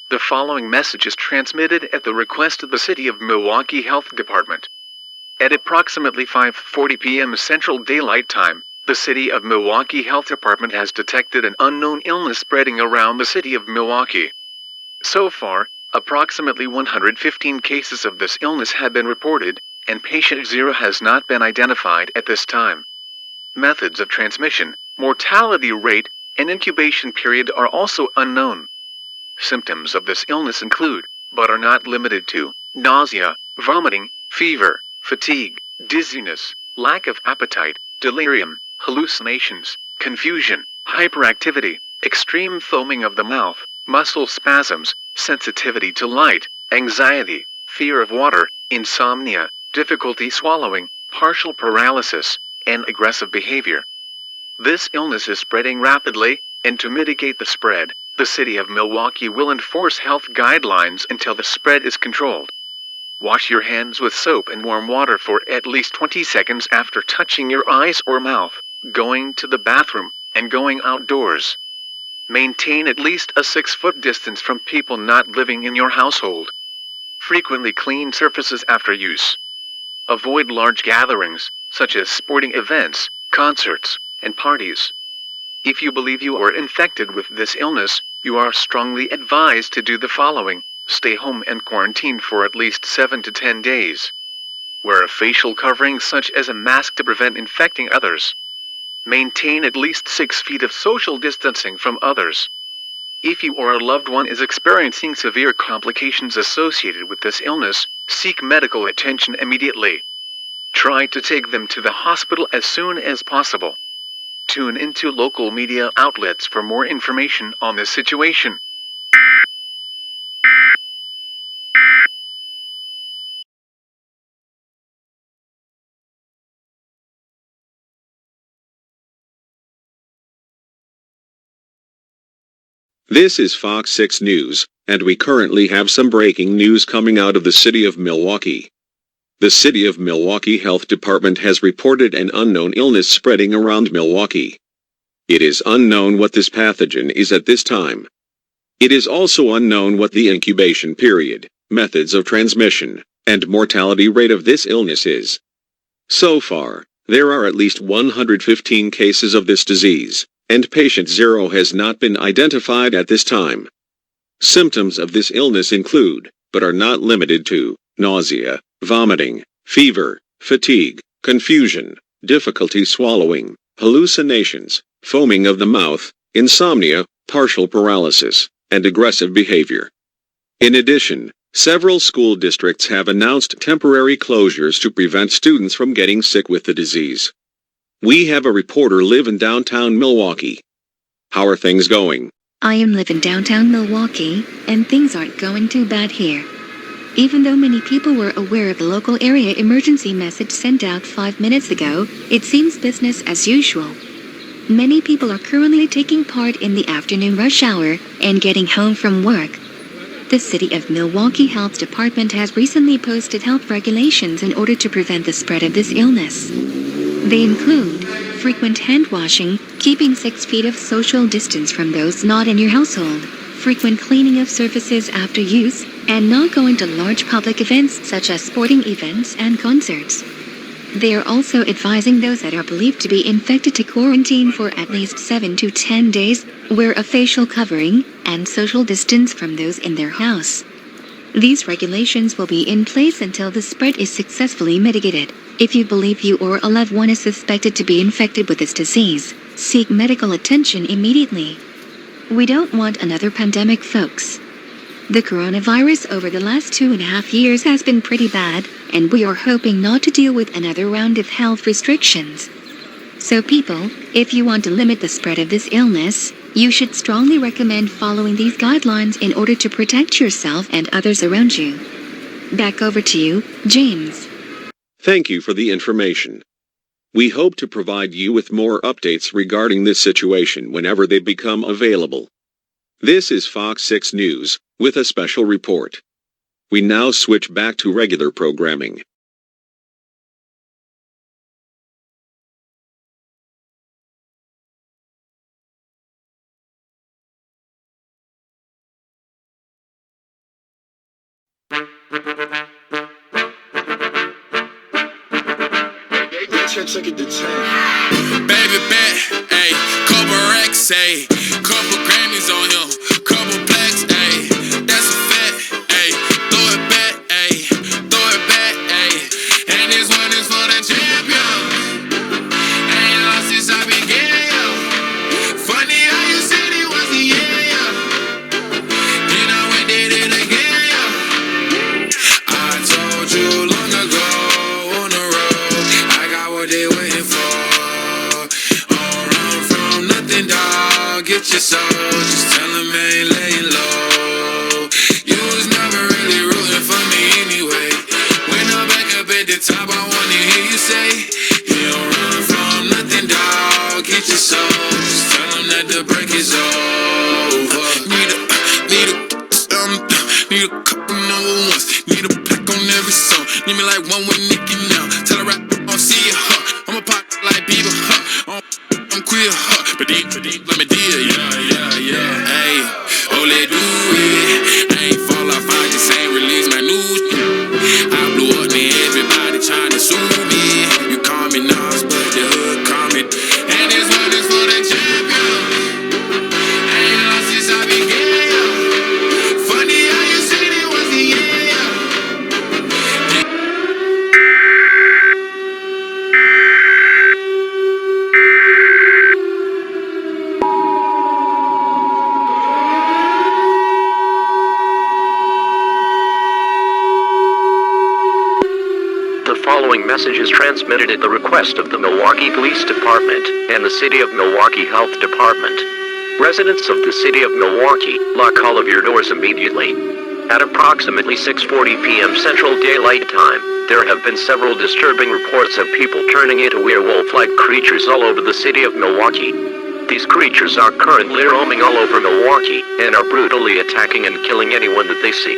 The following message is transmitted at the request of the City of Milwaukee Health Department. At approximately 5:40 p.m. Central Daylight Time, the City of Milwaukee Health Department has detected an unknown illness spreading around the city of Milwaukee. So far, approximately 115 cases of this illness have been reported, and patient 0 has not been identified at this time. Methods of transmission, mortality rate, and incubation period are also unknown. Symptoms of this illness include, but are not limited to, nausea, vomiting, fever, fatigue, dizziness, lack of appetite, delirium, hallucinations, confusion, hyperactivity, extreme foaming of the mouth, muscle spasms, sensitivity to light, anxiety, fear of water, insomnia, difficulty swallowing, partial paralysis, and aggressive behavior. This illness is spreading rapidly, and to mitigate the spread, the City of Milwaukee will enforce health guidelines until the spread is controlled. Wash your hands with soap and warm water for at least 20 seconds after touching your eyes or mouth, going to the bathroom, and going outdoors. Maintain at least a 6-foot distance from people not living in your household. Frequently clean surfaces after use. Avoid large gatherings, such as sporting events, concerts, and parties. If you believe you are infected with this illness, you are strongly advised to do the following: stay home and quarantine for at least 7 to 10 days. Wear a facial covering such as a mask to prevent infecting others. Maintain at least 6 feet of social distancing from others. If you or a loved one is experiencing severe complications associated with this illness, seek medical attention immediately. Try to take them to the hospital as soon as possible. Tune into local media outlets for more information on this situation. This is Fox 6 News, and we currently have some breaking news coming out of the City of Milwaukee. The City of Milwaukee Health Department has reported an unknown illness spreading around Milwaukee. It is unknown what this pathogen is at this time. It is also unknown what the incubation period, methods of transmission, and mortality rate of this illness is. So far, there are at least 115 cases of this disease, and patient 0 has not been identified at this time. Symptoms of this illness include, but are not limited to, nausea, vomiting, fever, fatigue, confusion, difficulty swallowing, hallucinations, foaming of the mouth, insomnia, partial paralysis, and aggressive behavior. In addition, several school districts have announced temporary closures to prevent students from getting sick with the disease. We have a reporter live in downtown Milwaukee. How are things going? I live in downtown Milwaukee, and things aren't going too bad here. Even though many people were aware of the local area emergency message sent out 5 minutes ago, it seems business as usual. Many people are currently taking part in the afternoon rush hour and getting home from work. The City of Milwaukee Health Department has recently posted health regulations in order to prevent the spread of this illness. They include frequent hand washing, keeping 6 feet of social distance from those not in your household, frequent cleaning of surfaces after use, and not going to large public events such as sporting events and concerts. They are also advising those that are believed to be infected to quarantine for at least 7 to 10 days, wear a facial covering, and social distance from those in their house. These regulations will be in place until the spread is successfully mitigated. If you believe you or a loved one is suspected to be infected with this disease, seek medical attention immediately. We don't want another pandemic, folks. The coronavirus over the last 2.5 years has been pretty bad, and we are hoping not to deal with another round of health restrictions. So people, if you want to limit the spread of this illness, you should strongly recommend following these guidelines in order to protect yourself and others around you. Back over to you, James. Thank you for the information. We hope to provide you with more updates regarding this situation whenever they become available. This is Fox 6 News, with a special report. We now switch back to regular programming. took it to 10. Baby bet, ayy, couple racks, ayy, couple Grammys on him, couple blacks, ayy, that's a fact, ayy, throw it back, ayy, ayy, and this one is for the champion. Ain't lost since I began, yo. Funny how you said it was the year, yo. Then I went did it again, yo. I told you long ago on the road, I got what they waiting for. Dog, get your soul, just tell him I ain't laying low. You was never really rooting for me anyway. When I'm back up at the top, I wanna hear you say, you don't run from nothing, dog. Get your soul, just tell him that the break is over. Need a couple number ones. Need a pack on every song. Need me like one with Nicki now. Tell her rap, I'll see you, huh? I'm a pop like Bieber, huh? I'm queer, huh? But deep, let me deal, yeah. Hey, oh, let do it. I ain't fall off, I just ain't release my news. I blew up, man, everybody trying to sue me. You call me Nas, but the hood call me. And this one is for the champion. Ain't lost since I began. Funny how you said it was the year. The following message is transmitted at the request of the Milwaukee Police Department and the City of Milwaukee Health Department. Residents of the City of Milwaukee, lock all of your doors immediately. At approximately 6:40 p.m. Central Daylight Time, there have been several disturbing reports of people turning into werewolf-like creatures all over the City of Milwaukee. These creatures are currently roaming all over Milwaukee and are brutally attacking and killing anyone that they see.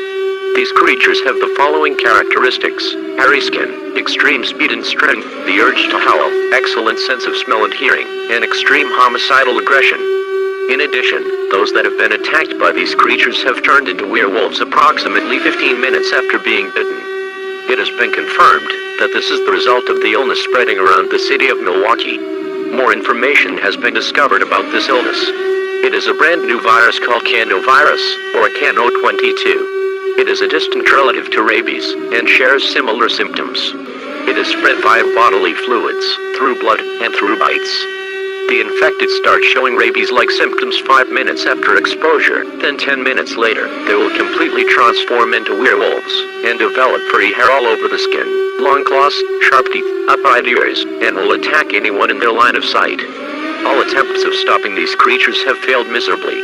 These creatures have the following characteristics: hairy skin, extreme speed and strength, the urge to howl, excellent sense of smell and hearing, and extreme homicidal aggression. In addition, those that have been attacked by these creatures have turned into werewolves approximately 15 minutes after being bitten. It has been confirmed that this is the result of the illness spreading around the City of Milwaukee. More information has been discovered about this illness. It is a brand new virus called canovirus, or Cano22. It is a distant relative to rabies, and shares similar symptoms. It is spread via bodily fluids, through blood, and through bites. The infected start showing rabies-like symptoms 5 minutes after exposure, then 10 minutes later, they will completely transform into werewolves, and develop furry hair all over the skin, long claws, sharp teeth, upright ears, and will attack anyone in their line of sight. All attempts of stopping these creatures have failed miserably.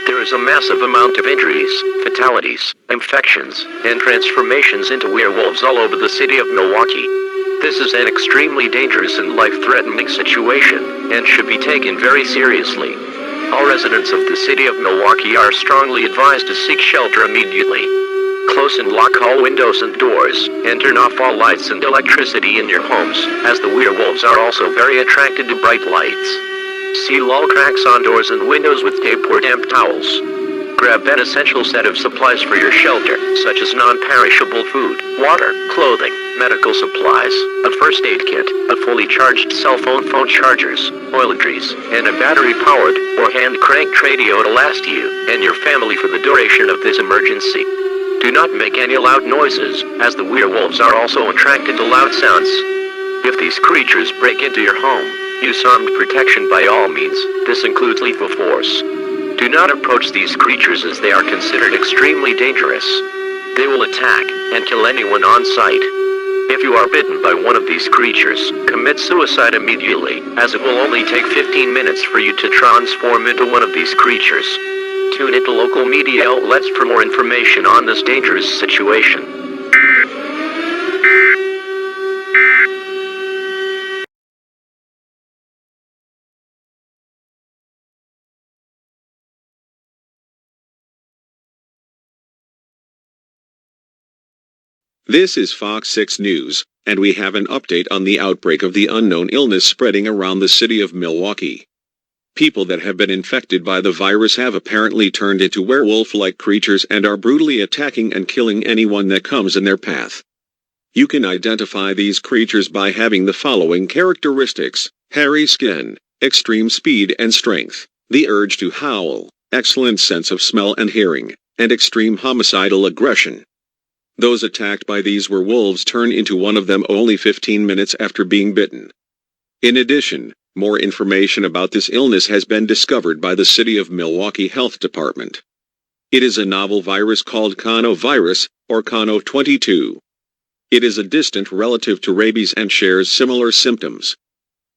There is a massive amount of injuries, fatalities, infections, and transformations into werewolves all over the City of Milwaukee. This is an extremely dangerous and life-threatening situation, and should be taken very seriously. All residents of the City of Milwaukee are strongly advised to seek shelter immediately. Close and lock all windows and doors, and turn off all lights and electricity in your homes, as the werewolves are also very attracted to bright lights. Seal all cracks on doors and windows with tape or damp towels. Grab an essential set of supplies for your shelter, such as non-perishable food, water, clothing, medical supplies, a first aid kit, a fully charged phone chargers, toiletries, and a battery-powered or hand-cranked radio to last you and your family for the duration of this emergency. Do not make any loud noises, as the werewolves are also attracted to loud sounds. If these creatures break into your home, use armed protection by all means. This includes lethal force. Do not approach these creatures as they are considered extremely dangerous. They will attack and kill anyone on sight. If you are bitten by one of these creatures, commit suicide immediately, as it will only take 15 minutes for you to transform into one of these creatures. Tune into local media outlets for more information on this dangerous situation. This is Fox 6 News, and we have an update on the outbreak of the unknown illness spreading around the city of Milwaukee. People that have been infected by the virus have apparently turned into werewolf-like creatures and are brutally attacking and killing anyone that comes in their path. You can identify these creatures by having the following characteristics: hairy skin, extreme speed and strength, the urge to howl, excellent sense of smell and hearing, and extreme homicidal aggression. Those attacked by these werewolves turn into one of them only 15 minutes after being bitten. In addition, more information about this illness has been discovered by the City of Milwaukee Health Department. It is a novel virus called Conovirus, or Cono22. It is a distant relative to rabies and shares similar symptoms.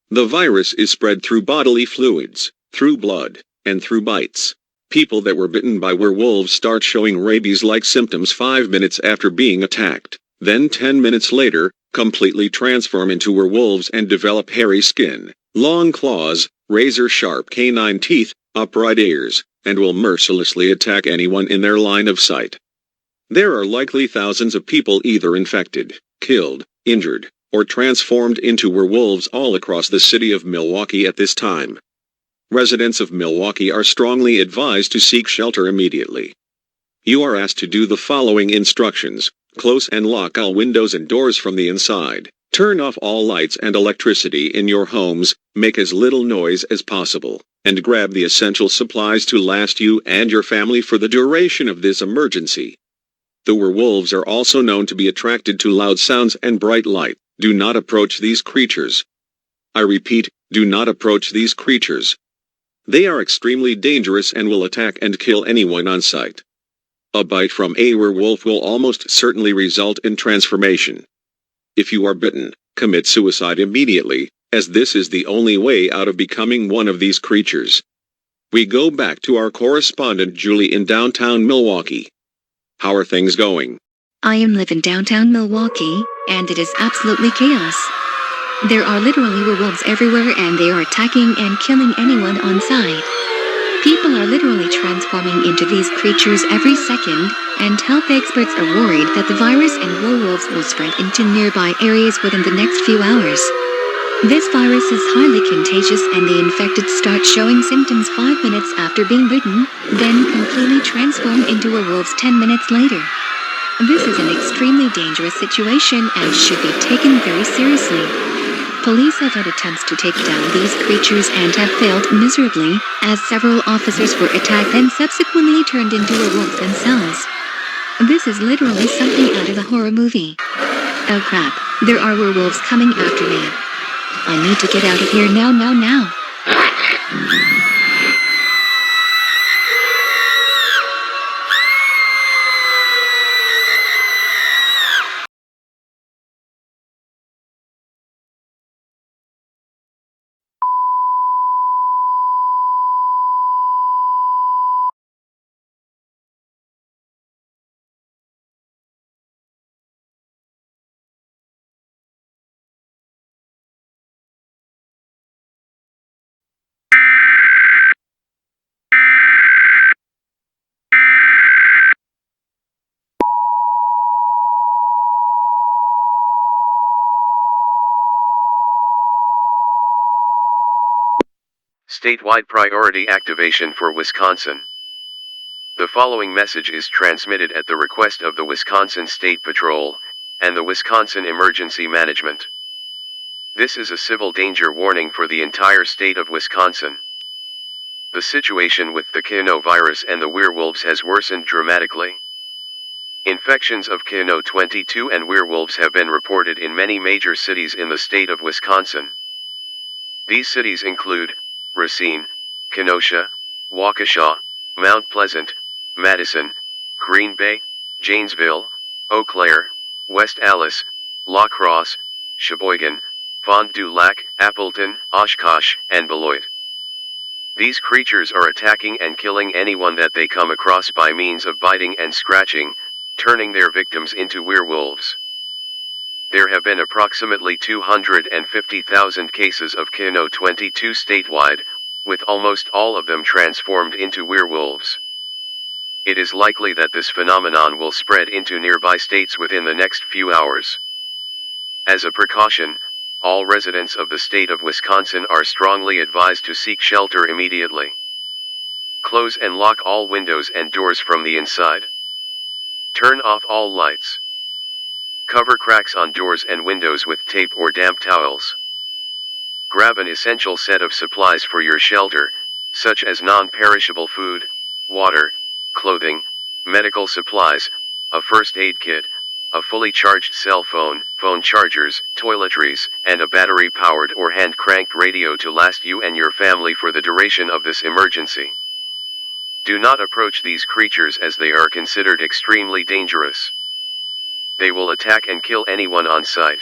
The virus is spread through bodily fluids, through blood, and through bites. People that were bitten by werewolves start showing rabies-like symptoms 5 minutes after being attacked, then 10 minutes later, completely transform into werewolves and develop hairy skin, long claws, razor-sharp canine teeth, upright ears, and will mercilessly attack anyone in their line of sight. There are likely thousands of people either infected, killed, injured, or transformed into werewolves all across the city of Milwaukee at this time. Residents of Milwaukee are strongly advised to seek shelter immediately. You are asked to do the following instructions: close and lock all windows and doors from the inside, turn off all lights and electricity in your homes, make as little noise as possible, and grab the essential supplies to last you and your family for the duration of this emergency. The werewolves are also known to be attracted to loud sounds and bright light. Do not approach these creatures. I repeat, do not approach these creatures. They are extremely dangerous and will attack and kill anyone on sight. A bite from a werewolf will almost certainly result in transformation. If you are bitten, commit suicide immediately, as this is the only way out of becoming one of these creatures. We go back to our correspondent Julie in downtown Milwaukee. How are things going? I am living downtown Milwaukee, and it is absolutely chaos. There are literally werewolves everywhere and they are attacking and killing anyone on sight. People are literally transforming into these creatures every second, and health experts are worried that the virus and werewolves will spread into nearby areas within the next few hours. This virus is highly contagious and the infected start showing symptoms 5 minutes after being bitten, then completely transform into werewolves 10 minutes later. This is an extremely dangerous situation and should be taken very seriously. Police have had attempts to take down these creatures and have failed miserably, as several officers were attacked and subsequently turned into werewolves themselves. This is literally something out of a horror movie. Oh crap, there are werewolves coming after me. I need to get out of here now. Statewide priority activation for Wisconsin. The following message is transmitted at the request of the Wisconsin State Patrol and the Wisconsin Emergency Management. This is a civil danger warning for the entire state of Wisconsin. The situation with the Conovirus and the werewolves has worsened dramatically. Infections of Cono22 and werewolves have been reported in many major cities in the state of Wisconsin. These cities include Racine, Kenosha, Waukesha, Mount Pleasant, Madison, Green Bay, Janesville, Eau Claire, West Allis, La Crosse, Sheboygan, Fond du Lac, Appleton, Oshkosh, and Beloit. These creatures are attacking and killing anyone that they come across by means of biting and scratching, turning their victims into werewolves. There have been approximately 250,000 cases of Cono22 statewide, with almost all of them transformed into werewolves. It is likely that this phenomenon will spread into nearby states within the next few hours. As a precaution, all residents of the state of Wisconsin are strongly advised to seek shelter immediately. Close and lock all windows and doors from the inside. Turn off all lights. Cover cracks on doors and windows with tape or damp towels. Grab an essential set of supplies for your shelter, such as non-perishable food, water, clothing, medical supplies, a first aid kit, a fully charged cell phone, phone chargers, toiletries, and a battery-powered or hand-cranked radio to last you and your family for the duration of this emergency. Do not approach these creatures as they are considered extremely dangerous. They will attack and kill anyone on sight.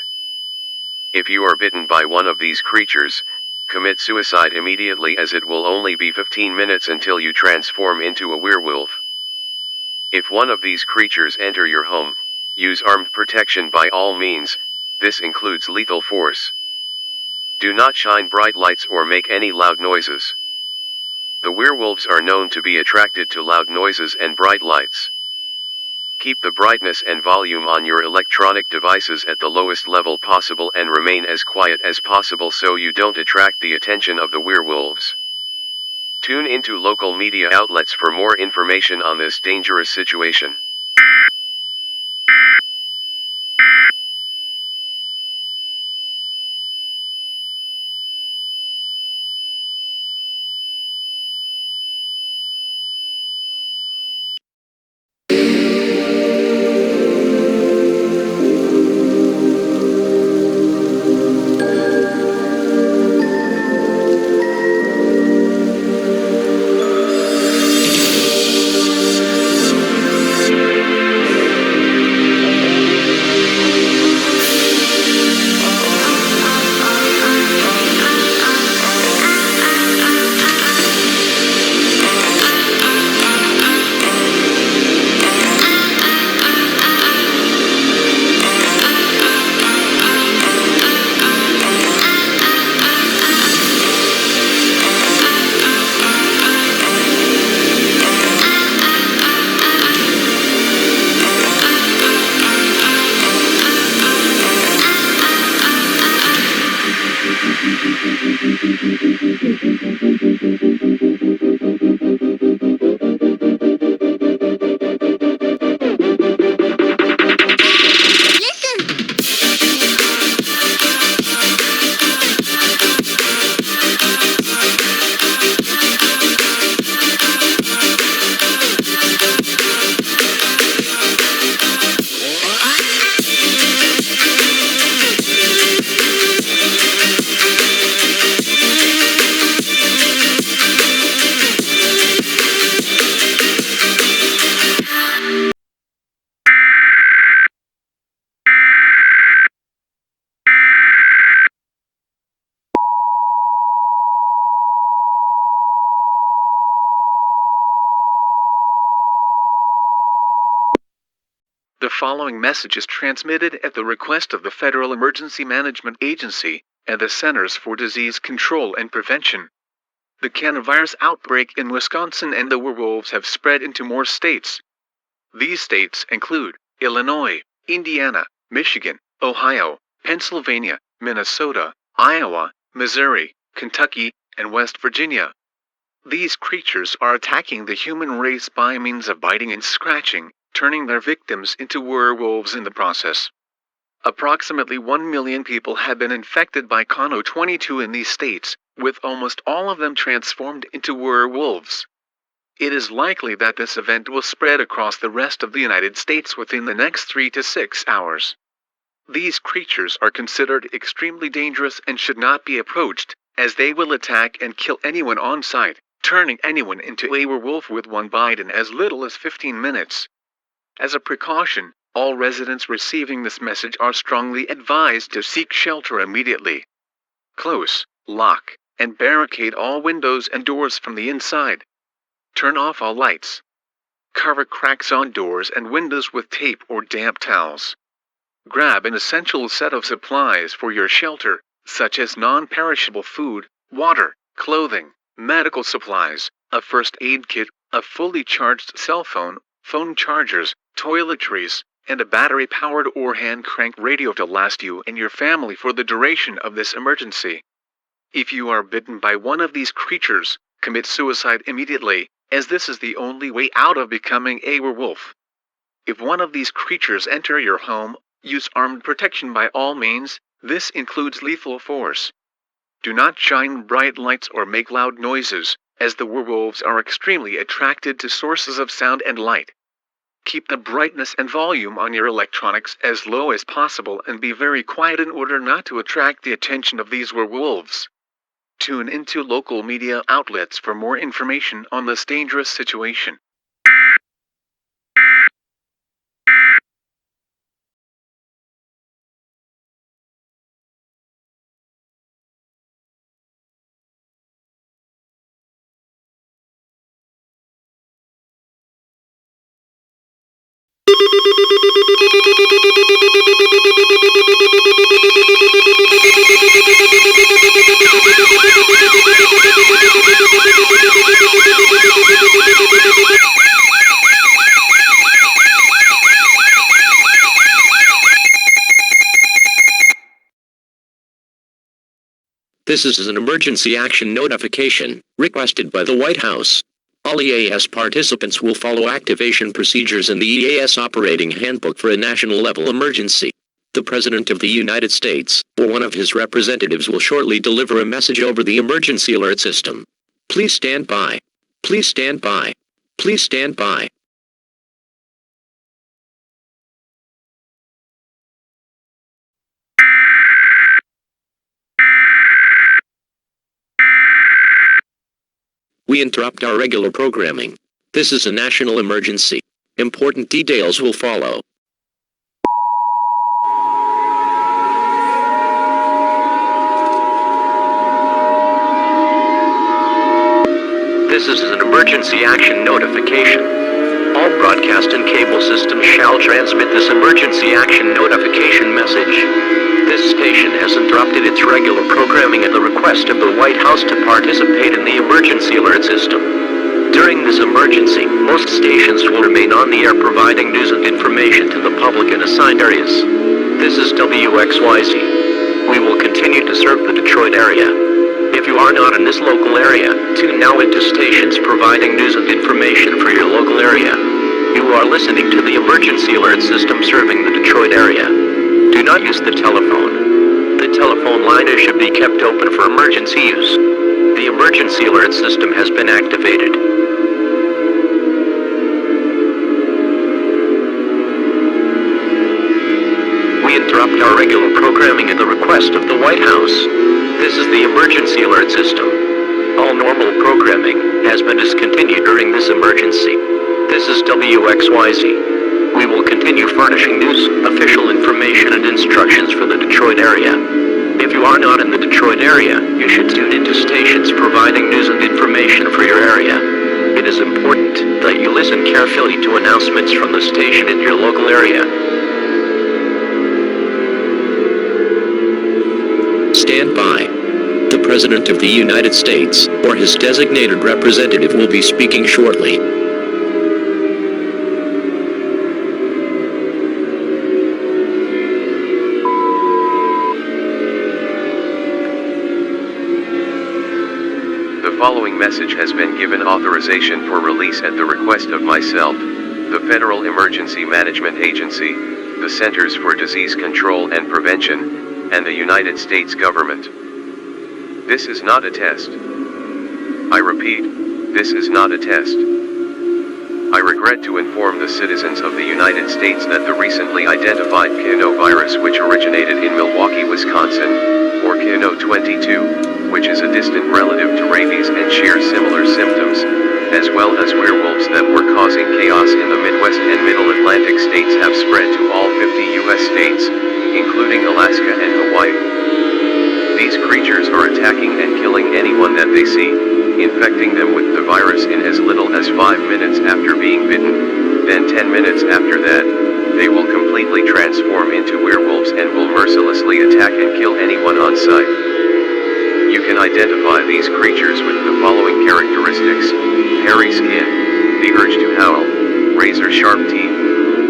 If you are bitten by one of these creatures, commit suicide immediately, as it will only be 15 minutes until you transform into a werewolf. If one of these creatures enter your home, use armed protection by all means. This includes lethal force. Do not shine bright lights or make any loud noises. The werewolves are known to be attracted to loud noises and bright lights. Keep the brightness and volume on your electronic devices at the lowest level possible and remain as quiet as possible so you don't attract the attention of the werewolves. Tune into local media outlets for more information on this dangerous situation. The following message is transmitted at the request of the Federal Emergency Management Agency and the Centers for Disease Control and Prevention. The coronavirus outbreak in Wisconsin and the werewolves have spread into more states. These states include Illinois, Indiana, Michigan, Ohio, Pennsylvania, Minnesota, Iowa, Missouri, Kentucky, and West Virginia. These creatures are attacking the human race by means of biting and scratching, turning their victims into werewolves in the process. Approximately 1 million people have been infected by Conelrad in these states, with almost all of them transformed into werewolves. It is likely that this event will spread across the rest of the United States within the next 3 to 6 hours. These creatures are considered extremely dangerous and should not be approached, as they will attack and kill anyone on sight, turning anyone into a werewolf with one bite in as little as 15 minutes. As a precaution, all residents receiving this message are strongly advised to seek shelter immediately. Close, lock, and barricade all windows and doors from the inside. Turn off all lights. Cover cracks on doors and windows with tape or damp towels. Grab an essential set of supplies for your shelter, such as non-perishable food, water, clothing, medical supplies, a first aid kit, a fully charged cell phone, phone chargers, toiletries, and a battery-powered or hand-cranked radio to last you and your family for the duration of this emergency. If you are bitten by one of these creatures, commit suicide immediately, as this is the only way out of becoming a werewolf. If one of these creatures enter your home, Use armed protection by all means, this includes lethal force. Do not shine bright lights or make loud noises, as the werewolves are extremely attracted to sources of sound and light. Keep the brightness and volume on your electronics as low as possible and be very quiet in order not to attract the attention of these werewolves. Tune into local media outlets for more information on this dangerous situation. This is an emergency action notification, requested by the White House. All EAS participants will follow activation procedures in the EAS operating handbook for a national-level emergency. The President of the United States, or one of his representatives, will shortly deliver a message over the emergency alert system. Please stand by. Please stand by. Please stand by. We interrupt our regular programming. This is a national emergency. Important details will follow. This is an emergency action notification. All broadcast and cable systems shall transmit this emergency action notification message. This station has interrupted its regular programming at the request of the White House to participate in the emergency alert system. During this emergency, most stations will remain on the air providing news and information to the public in assigned areas. This is WXYZ. We will continue to serve the Detroit area. If you are not in this local area, tune now into stations providing news and information for your local area. You are listening to the emergency alert system serving the Detroit area. Do not use the telephone. The telephone line should be kept open for emergency use. The emergency alert system has been activated. We interrupt our regular programming at the request of the White House. This is the emergency alert system. All normal programming has been discontinued during this emergency. This is WXYZ. We will continue furnishing news, official information, and instructions for the Detroit area. If you are not in the Detroit area, you should tune into stations providing news and information for your area. It is important that you listen carefully to announcements from the station in your local area. Stand by. The President of the United States, or his designated representative, will be speaking shortly. The following message has been given authorization for release at the request of myself, the Federal Emergency Management Agency, the Centers for Disease Control and Prevention, and the United States government. This is not a test. I repeat, this is not a test. I regret to inform the citizens of the United States that the recently identified virus, which originated in Milwaukee, Wisconsin, or KNO-22, which is a distant relative to rabies and shares similar symptoms, as well as werewolves that were causing chaos in the Midwest and Middle Atlantic states, have spread to all 50 U.S. states, including Alaska and Hawaii. These creatures are attacking and killing anyone that they see, infecting them with the virus in as little as 5 minutes after being bitten. Then 10 minutes after that, they will completely transform into werewolves and will mercilessly attack and kill anyone on sight. You can identify these creatures with the following characteristics: hairy skin, the urge to howl, razor-sharp teeth,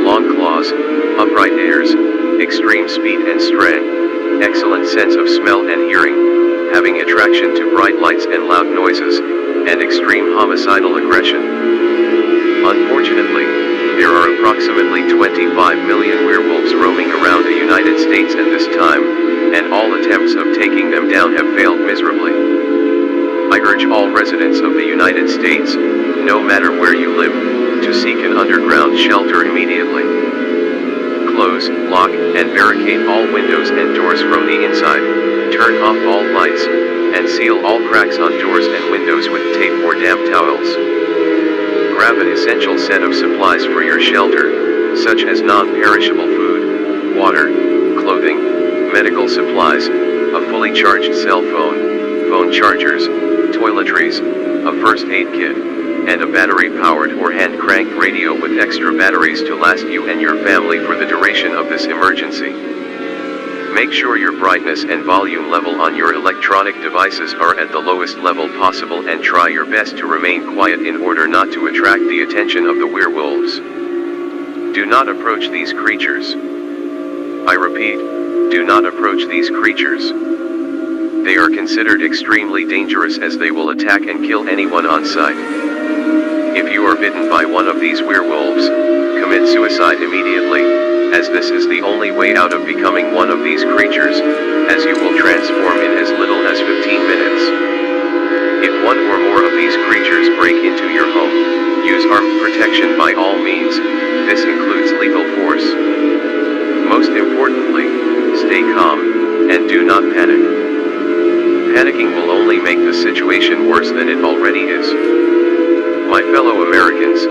long claws, upright ears, extreme speed and strength, excellent sense of smell and hearing, having attraction to bright lights and loud noises, and extreme homicidal aggression. Unfortunately, there are approximately approximately 25 million werewolves roaming around the United States at this time, and all attempts of taking them down have failed miserably. I urge all residents of the United States, no matter where you live, to seek an underground shelter immediately. Close, lock, and barricade all windows and doors from the inside, turn off all lights, and seal all cracks on doors and windows with tape or damp towels. Grab an essential set of supplies for your shelter, such as non-perishable food, water, clothing, medical supplies, a fully charged cell phone, phone chargers, toiletries, a first aid kit, and a battery-powered or hand-cranked radio with extra batteries to last you and your family for the duration of this emergency. Make sure your brightness and volume level on your electronic devices are at the lowest level possible and try your best to remain quiet in order not to attract the attention of the werewolves. Do not approach these creatures. I repeat, do not approach these creatures. They are considered extremely dangerous as they will attack and kill anyone on sight. If you are bitten by one of these werewolves, commit suicide immediately, as this is the only way out of becoming one of these creatures, as you will transform in as little as 15 minutes. If one or more of these creatures break into your home, use armed protection by all means, this includes lethal force. Most importantly, stay calm, and do not panic. Panicking will only make the situation worse than it already is. My fellow Americans,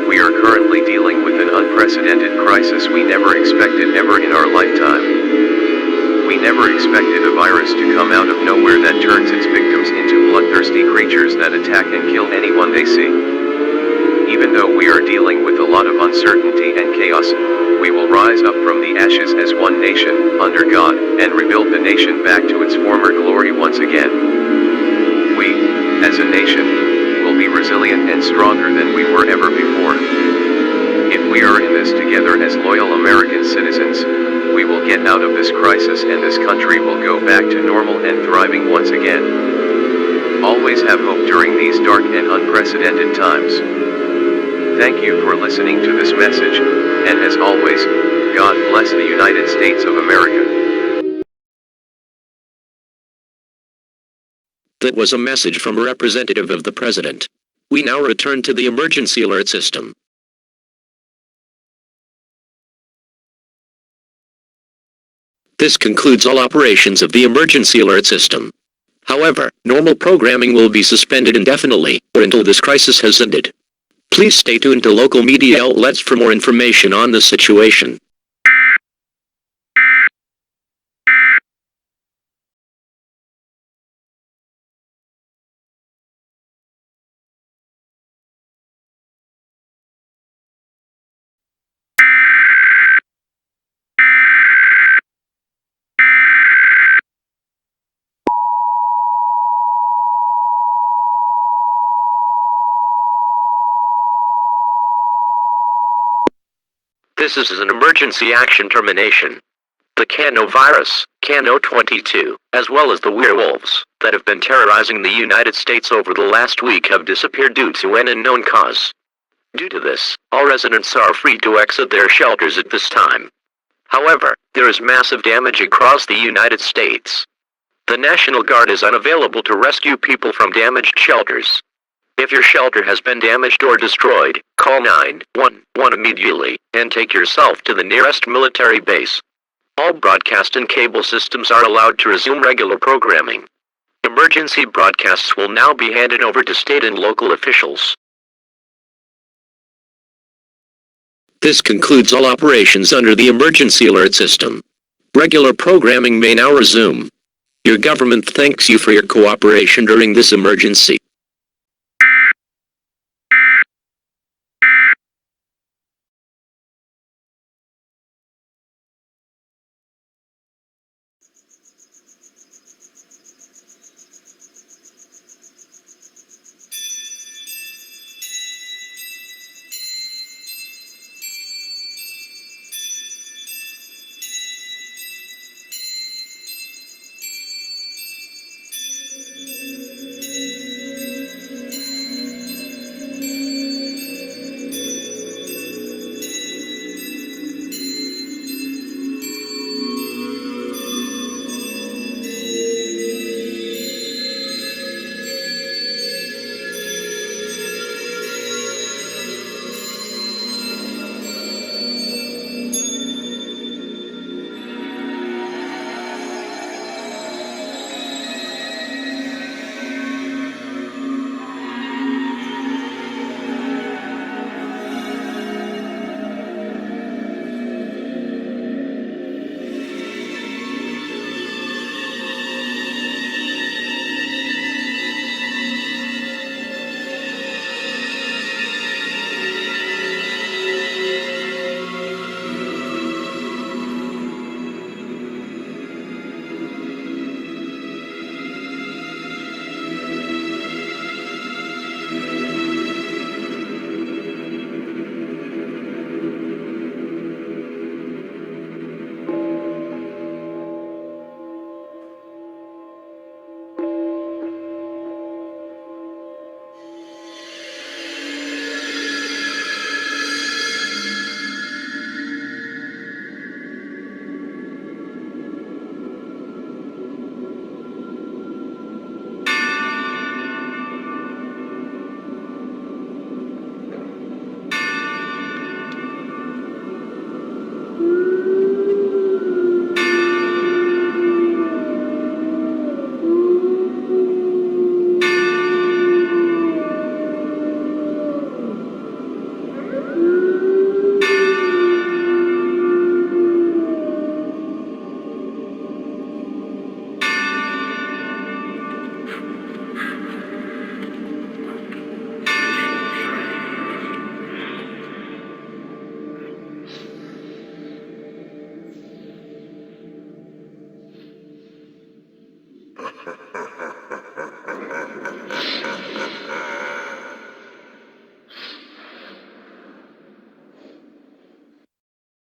we are currently dealing with an unprecedented crisis we never expected ever in our lifetime. We never expected a virus to come out of nowhere that turns its victims into bloodthirsty creatures that attack and kill anyone they see. Even though we are dealing with a lot of uncertainty and chaos, we will rise up from the ashes as one nation, under God, and rebuild the nation back to its former glory once again. We, as a nation, will be resilient and stronger than we were ever before. If we are in this together as loyal American citizens, we will get out of this crisis and this country will go back to normal and thriving once again. Always have hope during these dark and unprecedented times. Thank you for listening to this message, and as always, God bless the United States of America. That was a message from a representative of the President. We now return to the emergency alert system. This concludes all operations of the emergency alert system. However, normal programming will be suspended indefinitely, or until this crisis has ended. Please stay tuned to local media outlets for more information on the situation. This is an emergency action termination. The canovirus, Cano-22, as well as the werewolves that have been terrorizing the United States over the last week have disappeared due to an unknown cause. Due to this, all residents are free to exit their shelters at this time. However, there is massive damage across the United States. The National Guard is unavailable to rescue people from damaged shelters. If your shelter has been damaged or destroyed, call 911 immediately, and take yourself to the nearest military base. All broadcast and cable systems are allowed to resume regular programming. Emergency broadcasts will now be handed over to state and local officials. This concludes all operations under the emergency alert system. Regular programming may now resume. Your government thanks you for your cooperation during this emergency.